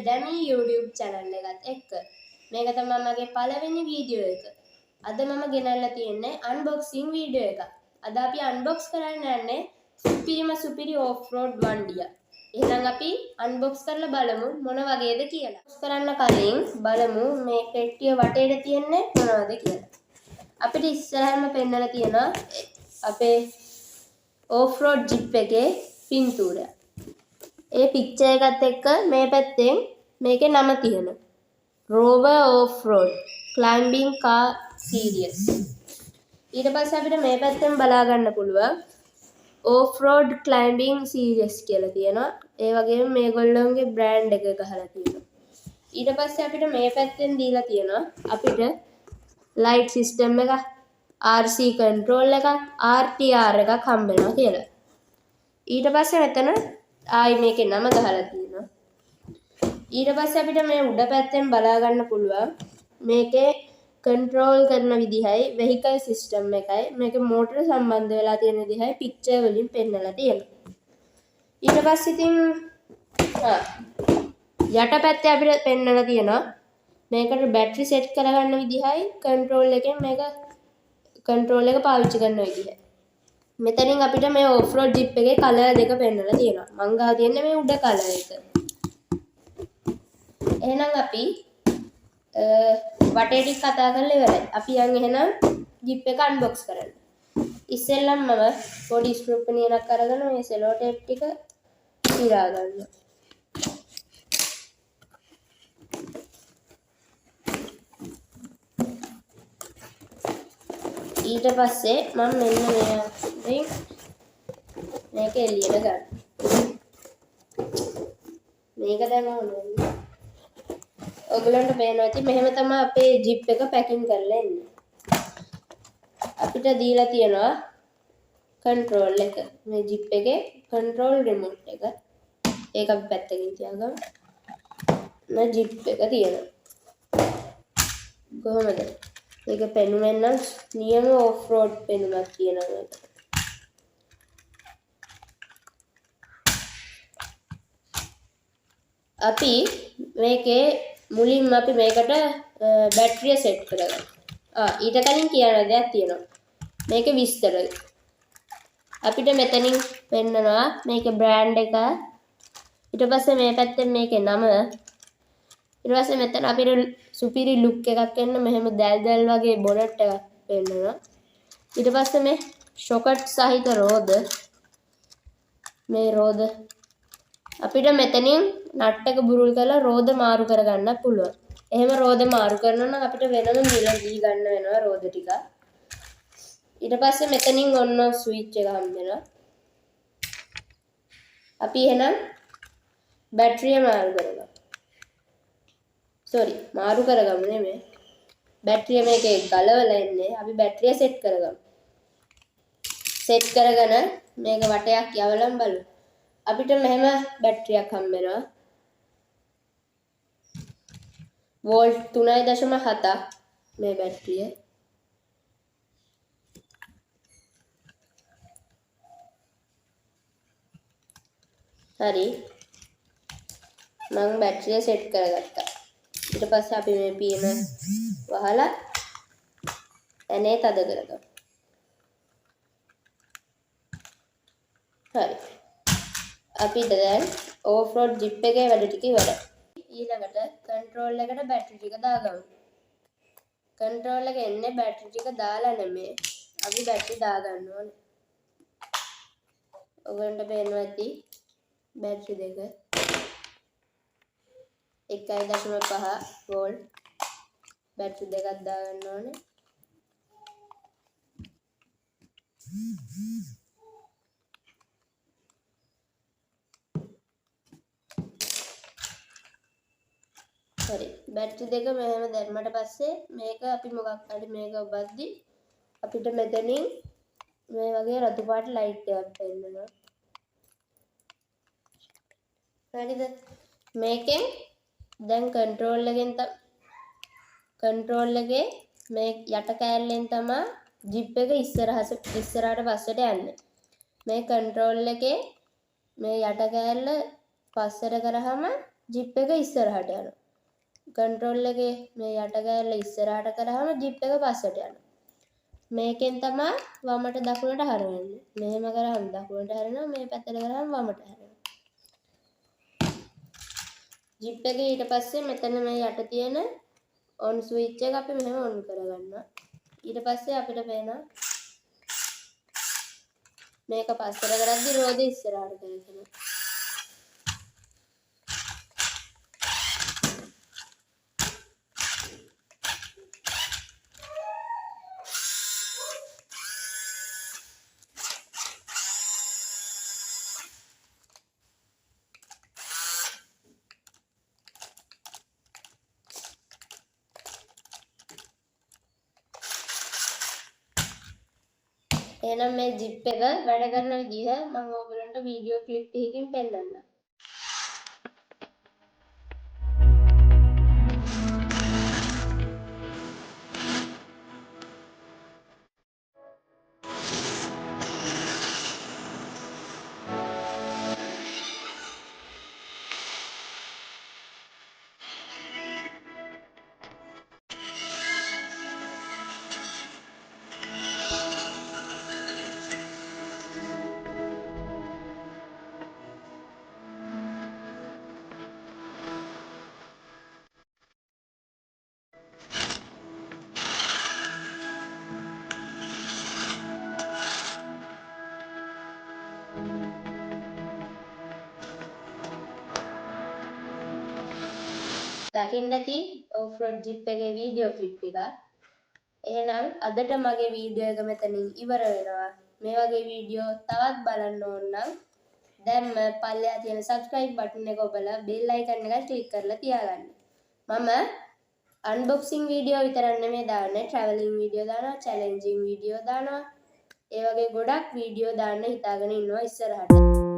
Dami YouTube channel එකත් එක්ක. මේක තමයි මගේ පළවෙනි වීඩියෝ එක. අද මම ගෙනල්ලා තියෙන්නේ unboxing වීඩියෝ එකක්. අද අපි unbox කරන්න යන්නේ සුපිරි off-road වණ්ඩිය. එහෙනම් අපි unbox කරලා බලමු මොන වගේද කියලා. unbox කරන්න කලින් බලමු මේ පෙට්ටිය වටේට තියෙන්නේ මොනවද කියලා. අපිට ඉස්සරහම පෙන්නලා තියෙනවා අපේ off-road jeep එකේ පින්තූරය. ඒ පික්චර් එකත් එක්ක මේ පැත්තෙන් මේකේ නම තියෙනවා. Rover Off-road Climbing Car Series. ඊට පස්සේ අපිට මේ පැත්තෙන් බලා ගන්න පුළුවන් Off-road Climbing Series කියලා තියෙනවා. ඒ වගේම මේගොල්ලෝගේ බ්‍රෑන්ඩ් එක ගහලා තියෙනවා. ඊට පස්සේ අපිට මේ පැත්තෙන් දීලා තියෙනවා අපිට light system එක, RC control එක, RTR එකක් හම්බ වෙනවා කියලා. ඊට පස්සේ මෙතන ආයි මේකේ නම ගහලා තියෙනවා. ඊට පස්සේ අපිට මේ උඩ පැත්තෙන් බලා ගන්න පුළුවන් මේකේ control කරන විදිහයි vehicle system එකයි මේකේ motor සම්බන්ධ වෙලා තියෙන විදිහයි picture වලින් පෙන්නලා තියෙනවා. ඊට පස්සේ ඉතින් යට පැත්තේ අපිට පෙන්නලා තියෙනවා මේකට battery set කරගන්න විදිහයි control එකෙන් මේක control එක පාවිච්චි කරන විදිහයි. මෙතනින් අපිට මේ off-road jeep එකේ කලර් දෙක පෙන්නලා තියෙනවා. මං ගහ තියන්නේ මේ උඩ කලර් එක. එහෙනම් අපි වටේ ටික කතා කරලා ඉවරයි. අපි යන් එහෙනම් jeep එක unbox කරන්න. ඉස්සෙල්ලම මම පොඩි ස්ක්‍රූ පිනියනක් අරගෙන මේ සෙලෝ ටේප් ටික පිරා ගන්නවා. ඊට පස්සේ මම මෙන්න මේ මේක එළියට ගන්න. මේක දැන් ඕනේ. ඔයගලන්ට පේනවා ඇති මෙහෙම තමයි අපේ ජිප් එක පැකින් කරලා එන්නේ. අපිට දීලා තියෙනවා කන්ට්‍රෝල් එක. මේ ජිප් එකේ කන්ට්‍රෝල් රිමෝට් එක. ඒක අපි පැත්තකින් තියාගමු. මේ ජිප් එක තියෙනවා. කොහොමද? මේක පෙනුමෙන් නම් නියම off-road පෙනුමක් තියෙනවා මේක. අපි මේකේ මුලින්ම අපි මේකට බැටරිය සෙට් කරගන්න. ඊට කලින් කියන්න දෙයක් තියෙනවා. මේකේ විස්තර. අපිට මෙතනින් පෙන්නනවා මේකේ බ්‍රෑන්ඩ් එක. ඊට පස්සේ මේ පැත්තෙන් මේකේ නම. ඊට පස්සේ මෙතන අපිට සුපිරි ලුක් එකක් එන්න මෙහෙම දැල් වගේ බොනට් එකක් පෙන්නනවා. ඊට පස්සේ මේ ෂොකට් සහිත රෝද. මේ රෝද අපිට මෙතනින් නට් එක බුරුල් කරලා රෝද මාරු කරගන්න පුළුවන්. එහෙම රෝද මාරු කරනවා නම් අපිට වෙනම මිල දී ගන්න වෙනවා රෝද ටික. ඊට පස්සේ මෙතනින් ඔන්න ස්විච් එක හම්බ වෙනවා. අපි එහෙනම් බැටරිය මාරු කරගමු. මාරු කරගමු නෙමෙයි. බැටරිය මේකේ ගලවලා ඉන්නේ. අපි බැටරිය සෙට් කරගමු. සෙට් කරගෙන මේක වටයක් යවලම් බලමු. අපිට මෙහෙම බැටරියක් හම්බ වෙනවා. වෝල්ට් 3.7ක් මේ බැටරිය. හරි. මම බැටරිය සෙට් කරගත්තා. ඊට පස්සේ අපි මේ පියන වහලා ඇනේ තද කරගමු. හරි. අපි දැන් off-road jeep එකේ වැඩ ටික ඉවරයි. ඊළඟට control එකට බැටරි ටික දාගමු. control එක එන්නේ බැටරි ටික දාලා නෙමෙයි. අපි බැටරි දාගන්න ඕනේ. ඔයගොල්ලන්ට පේනවා ඇති බැටරි දෙක 1.5 වෝල්ට් බැටරි දෙකක් දාගන්න ඕනේ. හරි. බැටරි දෙක මෙහෙම දැම්මට පස්සේ මේක අපි මොකක් හරි මේක ඔබද්දි අපිට මෙතනින් මේ වගේ රතු පාට ලයිට් එකක් පෙන්නනවා. හරිද? මේකෙන් දැන් කන්ට්‍රෝල් එකේ මේ යට කෑල්ලෙන් තමයි ජිප් එක ඉස්සරහට පස්සට යන්නේ. මේ කන්ට්‍රෝල් එකේ මේ යට කෑල්ල පස්සට කරාම ජිප් එක ඉස්සරහට යනවා. කන්ට්‍රෝල් එකේ මේ යට කෑල්ල ඉස්සරහට කරාම ජිප් එක පස්සට යනවා. මේකෙන් තමයි වමට දකුණට හරවන්නේ. මෙහෙම කරාම දකුණට හරවනවා, මේ පැත්තට කරාම වමට හරවනවා. ජිප් එකේ ඊට පස්සේ මෙතන මේ යට තියෙන ඔන් ස්විච් එක අපි මෙහෙම ඔන් කරගන්නවා. ඊට පස්සේ අපිට පේනවා මේක පස්සට කරද්දි රෝදේ ඉස්සරහට කරගෙන. එහෙනම් මේ ජිප් එක වැඩ කරන විදිහ මම ඔයගලන්ට වීඩියෝ ක්ලිප් එකකින් පෙන්නන්නම්. දකින්න ඇති ඔෆ්රෝඩ් ජිප් එකේ වීඩියෝ ක්ලිප් එක. එහෙනම් අදට මගේ වීඩියෝ එක මෙතනින් ඉවර වෙනවා. මේ වගේ වීඩියෝ තවත් බලන්න ඕන නම් දැන්ම පල්ලෙහා තියෙන subscribe button එක ඔබලා bell icon එක click කරලා තියාගන්න. මම unboxing වීඩියෝ විතරක් නෙමෙයි දාන්නේ, traveling වීඩියෝ දානවා, challenging වීඩියෝ දානවා. ඒ වගේ ගොඩක් වීඩියෝ දාන්න හිතාගෙන ඉන්නවා ඉස්සරහට.